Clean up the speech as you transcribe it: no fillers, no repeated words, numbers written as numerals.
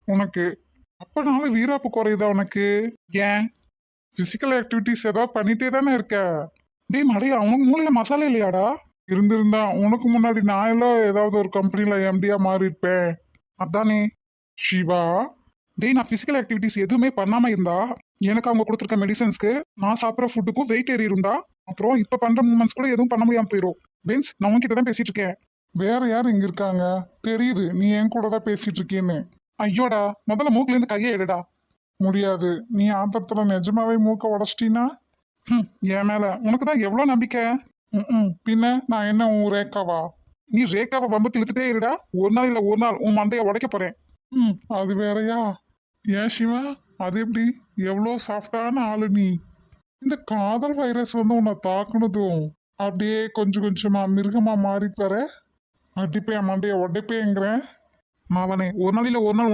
உனக்கு அப்பனால வீராப்பு குறையுதா உனக்கு? ஏன் பிசிக்கல் ஆக்டிவிட்டிஸ் ஏதாவது பண்ணிட்டே தானே இருக்க? டேய் மடையா, உனக்கு மூளையில மசாலா இல்லையாடா? இருந்திருந்தா உனக்கு முன்னாடி நான் எல்லாம் ஏதாவது ஒரு கம்பெனில எம்டியா மாறி இருப்பேன். அதானே சிவா. டேய், நான் பிசிக்கல் ஆக்டிவிட்டிஸ் எதுவுமே பண்ணாம இருந்தா எனக்கு அவங்க கொடுத்துருக்க மெடிசன்ஸ்க்கு நான் சாப்பிட்ற ஃபுட்டுக்கும் வெயிட் ஏறிடும்டா. அப்புறம் இப்ப பண்ற மூமெண்ட்ஸ் கூட எதுவும் பண்ண முடியாம போயிடும். பென்ஸ், நான் உன்கிட்ட தான் பேசிட்டு இருக்கேன். வேற யார் இங்க இருக்காங்க? தெரியுது நீ என் கூட தான் பேசிட்டு இருக்கேன்னு. ஐயோடா, முதல்ல மூக்குல இருந்து கையை எடுடா. முடியாது, நீ ஆத்திரத்துல நிஜமாவே மூக்க உடச்சிட்டீன்னா? என் மேல உனக்கு தான் எவ்வளவு நம்பிக்கை. பின்ன நான் என்ன உன் ரேக்காவா? நீ ரேக்காவை வம்புக்கு இழுத்துட்டே இருடா. ஒரு நாள் இல்ல ஒரு நாள் உன் மண்டையை உடைக்க போறேன். அது வேறயா? ஏன் சிவா, அது எப்படி? எவ்வளோ சாஃப்டான ஆளு நீ. இந்த காதல் வைரஸ் வந்து உன்னை தாக்குனதும் அப்படியே கொஞ்சம் கொஞ்சமா மிருகமா மாறிட்டு வர. அடிப்பேன் மண்டைய உடைப்பேங்கிறேன். மாவனே, ஒரு நாள் இல்ல ஒரு நாள்